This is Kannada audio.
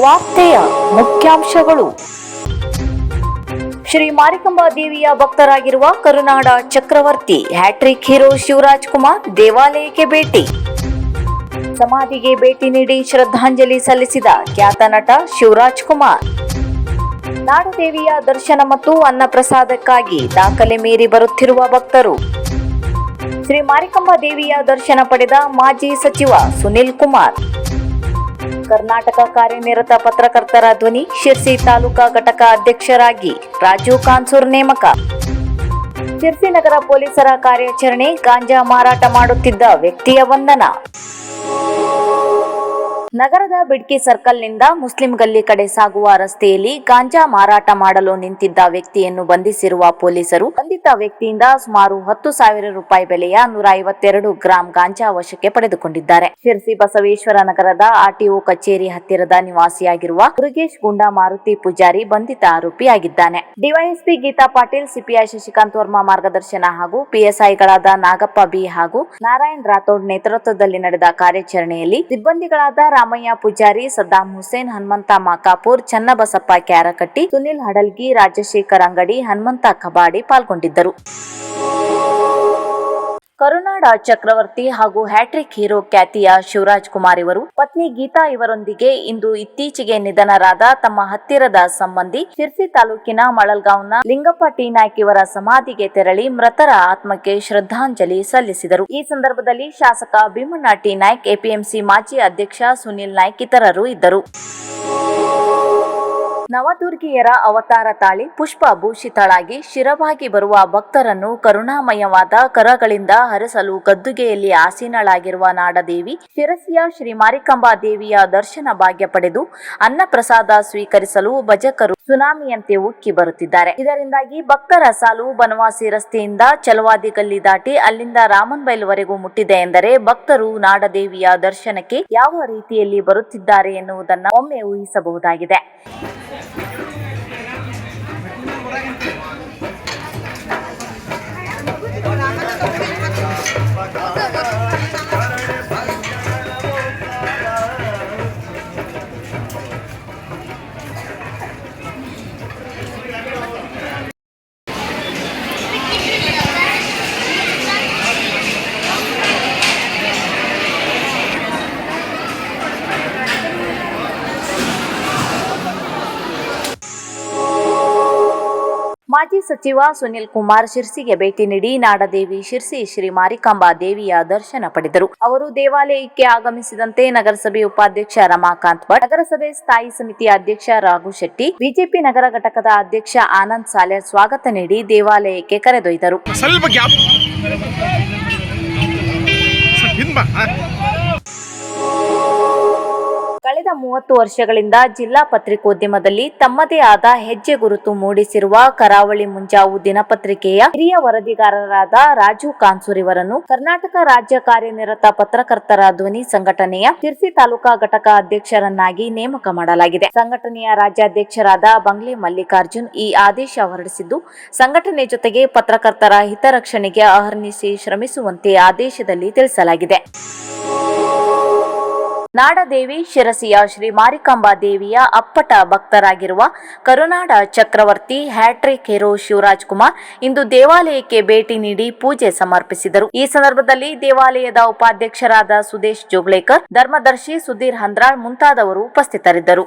ವಾರ್ತೆಯ ಮುಖ್ಯಾಂಶಗಳು. ಶ್ರೀ ಮಾರಿಕಾಂಬಾ ದೇವಿಯ ಭಕ್ತರಾಗಿರುವ ಕರುನಾಡ ಚಕ್ರವರ್ತಿ ಹ್ಯಾಟ್ರಿಕ್ ಹೀರೋ ಶಿವರಾಜ್ ಕುಮಾರ್ ದೇವಾಲಯಕ್ಕೆ ಭೇಟಿ. ಸಮಾಧಿಗೆ ಭೇಟಿ ನೀಡಿ ಶ್ರದ್ಧಾಂಜಲಿ ಸಲ್ಲಿಸಿದ ಖ್ಯಾತ ನಟ ಶಿವರಾಜ್ ಕುಮಾರ್. ನಾಡದೇವಿಯ ದರ್ಶನ ಮತ್ತು ಅನ್ನಪ್ರಸಾದಕ್ಕಾಗಿ ದಾಖಲೆ ಮೀರಿ ಬರುತ್ತಿರುವ ಭಕ್ತರು. ಶ್ರೀ ಮಾರಿಕಾಂಬಾ ದೇವಿಯ ದರ್ಶನ ಪಡೆದ ಮಾಜಿ ಸಚಿವ ಸುನಿಲ್ ಕುಮಾರ್. ಕರ್ನಾಟಕ ಕಾರ್ಯನಿರತ ಪತ್ರಕರ್ತರ ಧ್ವನಿ ಶಿರ್ಸಿ ತಾಲೂಕಾ ಘಟಕ ಅಧ್ಯಕ್ಷರಾಗಿ ರಾಜು ಕಾನ್ಸೂರ್ ನೇಮಕ. ಶಿರ್ಸಿ ನಗರ ಪೊಲೀಸರ ಕಾರ್ಯಾಚರಣೆ, ಗಾಂಜಾ ಮಾರಾಟ ಮಾಡುತ್ತಿದ್ದ ವ್ಯಕ್ತಿಯ ಬಂಧನ. ನಗರದ ಬಿಡ್ಕಿ ಸರ್ಕಲ್ನಿಂದ ಮುಸ್ಲಿಂ ಗಲ್ಲಿ ಕಡೆ ಸಾಗುವ ರಸ್ತೆಯಲ್ಲಿ ಗಾಂಜಾ ಮಾರಾಟ ಮಾಡಲು ನಿಂತಿದ್ದ ವ್ಯಕ್ತಿಯನ್ನು ಬಂಧಿಸಿರುವ ಪೊಲೀಸರು ಬಂಧಿತ ವ್ಯಕ್ತಿಯಿಂದ ಸುಮಾರು 10,000 ರೂಪಾಯಿ ಬೆಲೆಯ 152 ಗ್ರಾಂ ಗಾಂಜಾ ವಶಕ್ಕೆ ಪಡೆದುಕೊಂಡಿದ್ದಾರೆ. ಶಿರ್ಸಿ ಬಸವೇಶ್ವರ ನಗರದ ಆರ್ಟಿಒ ಕಚೇರಿ ಹತ್ತಿರದ ನಿವಾಸಿಯಾಗಿರುವ ಮುರುಗೇಶ್ ಗುಂಡಾ ಮಾರುತಿ ಪೂಜಾರಿ ಬಂಧಿತ ಆರೋಪಿಯಾಗಿದ್ದಾನೆ. ಡಿವೈಎಸ್ಪಿ ಗೀತಾ ಪಾಟೀಲ್, ಸಿಪಿಐ ಶಶಿಕಾಂತ್ ವರ್ಮಾ ಮಾರ್ಗದರ್ಶನ ಹಾಗೂ ಪಿಎಸ್ಐಗಳಾದ ನಾಗಪ್ಪ ಬಿ ಹಾಗೂ ನಾರಾಯಣ್ ರಾಥೋಡ್ ನೇತೃತ್ವದಲ್ಲಿ ನಡೆದ ಕಾರ್ಯಾಚರಣೆಯಲ್ಲಿ ಸಿಬ್ಬಂದಿಗಳಾದ ರಾಮಯ್ಯ ಪೂಜಾರಿ, ಸದ್ದಾಂ ಹುಸೇನ್, ಹನುಮಂತ ಮಾಕಾಪುರ್, ಚನ್ನಬಸಪ್ಪ ಕ್ಯಾರಕಟ್ಟಿ, ಸುನಿಲ್ ಹಡಲ್ಗಿ, ರಾಜಶೇಖರ್ ಅಂಗಡಿ, ಹನುಮಂತ ಕಬಾಡಿ ಪಾಲ್ಗೊಂಡಿದ್ದರು. ಕರುನಾಡ ಚಕ್ರವರ್ತಿ ಹಾಗೂ ಹ್ಯಾಟ್ರಿಕ್ ಹೀರೋ ಖ್ಯಾತಿಯ ಶಿವರಾಜ್ ಕುಮಾರ್ ಇವರು ಪತ್ನಿ ಗೀತಾ ಇವರೊಂದಿಗೆ ಇಂದು ಇತ್ತೀಚೆಗೆ ನಿಧನರಾದ ತಮ್ಮ ಹತ್ತಿರದ ಸಂಬಂಧಿ ಶಿರ್ಸಿ ತಾಲೂಕಿನ ಮಳಲ್ಗಾಂವ್ನ ಲಿಂಗಪ್ಪ ಟಿ ನಾಯ್ಕ್ ಇವರ ಸಮಾಧಿಗೆ ತೆರಳಿ ಮೃತರ ಆತ್ಮಕ್ಕೆ ಶ್ರದ್ಧಾಂಜಲಿ ಸಲ್ಲಿಸಿದರು. ಈ ಸಂದರ್ಭದಲ್ಲಿ ಶಾಸಕ ಭೀಮಣ್ಣ ಟಿ ನಾಯ್ಕ್, ಎಪಿಎಂಸಿ ಮಾಜಿ ಅಧ್ಯಕ್ಷ ಸುನಿಲ್ ನಾಯ್ಕ್ ಇತರರು ಇದ್ದರು. ನವದುರ್ಗಿಯರ ಅವತಾರ ತಾಳಿ ಪುಷ್ಪ ಭೂಷಿತಳಾಗಿ ಶಿರವಾಗಿ ಬರುವ ಭಕ್ತರನ್ನು ಕರುಣಾಮಯವಾದ ಕರಗಳಿಂದ ಹರಸಲು ಗದ್ದುಗೆಯಲ್ಲಿ ಆಸೀನಳಾಗಿರುವ ನಾಡದೇವಿ ಶಿರಸಿಯ ಶ್ರೀ ಮಾರಿಕಾಂಬಾ ದೇವಿಯ ದರ್ಶನ ಭಾಗ್ಯ ಪಡೆದು ಅನ್ನಪ್ರಸಾದ ಸ್ವೀಕರಿಸಲು ಭಜಕರು ಸುನಾಮಿಯಂತೆ ಉಕ್ಕಿ ಬರುತ್ತಿದ್ದಾರೆ. ಇದರಿಂದಾಗಿ ಭಕ್ತರ ಸಾಲು ಬನವಾಸಿ ರಸ್ತೆಯಿಂದ ಚಲವಾದಿ ಗಲ್ಲಿ ದಾಟಿ ಅಲ್ಲಿಂದ ರಾಮನ್ಬೈಲ್ವರೆಗೂ ಮುಟ್ಟಿದೆ ಎಂದರೆ ಭಕ್ತರು ನಾಡದೇವಿಯ ದರ್ಶನಕ್ಕೆ ಯಾವ ರೀತಿಯಲ್ಲಿ ಬರುತ್ತಿದ್ದಾರೆ ಎನ್ನುವುದನ್ನು ಒಮ್ಮೆ ಊಹಿಸಬಹುದಾಗಿದೆ. ಮಾಜಿ ಸಚಿವ ಸುನಿಲ್ ಕುಮಾರ್ ಶಿರ್ಸಿಗೆ ಭೇಟಿ ನೀಡಿ ನಾಡದೇವಿ ಶಿರ್ಸಿ ಶ್ರೀ ಮಾರಿಕಾಂಬಾ ದೇವಿಯ ದರ್ಶನ ಪಡೆದರು. ಅವರು ದೇವಾಲಯಕ್ಕೆ ಆಗಮಿಸಿದಂತೆ ನಗರಸಭೆ ಉಪಾಧ್ಯಕ್ಷ ರಮಾಕಾಂತ್ ಭಟ್, ನಗರಸಭೆ ಸ್ಥಾಯಿ ಸಮಿತಿ ಅಧ್ಯಕ್ಷ ರಾಘು ಶೆಟ್ಟಿ, ಬಿಜೆಪಿ ನಗರ ಘಟಕದ ಅಧ್ಯಕ್ಷ ಆನಂದ್ ಸಾಲೆ ಸ್ವಾಗತ ನೀಡಿ ದೇವಾಲಯಕ್ಕೆ ಕರೆದೊಯ್ದರು. ಕಳೆದ 30 ವರ್ಷಗಳಿಂದ ಜಿಲ್ಲಾ ಪತ್ರಿಕೋದ್ಯಮದಲ್ಲಿ ತಮ್ಮದೇ ಆದ ಹೆಜ್ಜೆ ಗುರುತು ಮೂಡಿಸಿರುವ ಕರಾವಳಿ ಮುಂಜಾವು ದಿನಪತ್ರಿಕೆಯ ಹಿರಿಯ ವರದಿಗಾರರಾದ ರಾಜು ಕಾನ್ಸೂರ್ ಇವರನ್ನು ಕರ್ನಾಟಕ ರಾಜ್ಯ ಕಾರ್ಯನಿರತ ಪತ್ರಕರ್ತರ ಧ್ವನಿ ಸಂಘಟನೆಯ ಶಿರ್ಸಿ ತಾಲೂಕಾ ಘಟಕ ಅಧ್ಯಕ್ಷರನ್ನಾಗಿ ನೇಮಕ ಮಾಡಲಾಗಿದೆ. ಸಂಘಟನೆಯ ರಾಜ್ಯಾಧ್ಯಕ್ಷರಾದ ಬಂಗ್ಲೆ ಮಲ್ಲಿಕಾರ್ಜುನ್ ಈ ಆದೇಶ ಹೊರಡಿಸಿದ್ದು, ಸಂಘಟನೆ ಜೊತೆಗೆ ಪತ್ರಕರ್ತರ ಹಿತರಕ್ಷಣೆಗೆ ಅಹರ್ನಿಶಿ ಶ್ರಮಿಸುವಂತೆ ಆದೇಶದಲ್ಲಿ ತಿಳಿಸಲಾಗಿದೆ. ನಾಡದೇವಿ ಶಿರಸಿಯ ಶ್ರೀ ಮಾರಿಕಾಂಬಾ ದೇವಿಯ ಅಪ್ಪಟ ಭಕ್ತರಾಗಿರುವ ಕರುನಾಡ ಚಕ್ರವರ್ತಿ ಹ್ಯಾಟ್ರಿಕ್ ಹೀರೋ ಶಿವರಾಜ್ ಕುಮಾರ್ ಇಂದು ದೇವಾಲಯಕ್ಕೆ ಭೇಟಿ ನೀಡಿ ಪೂಜೆ ಸಮರ್ಪಿಸಿದರು. ಈ ಸಂದರ್ಭದಲ್ಲಿ ದೇವಾಲಯದ ಉಪಾಧ್ಯಕ್ಷರಾದ ಸುದೇಶ್ ಜೋಗ್ಳೇಕರ್, ಧರ್ಮದರ್ಶಿ ಸುಧೀರ್ ಹಂದ್ರಾಳ್ ಮುಂತಾದವರು ಉಪಸ್ಥಿತರಿದ್ದರು.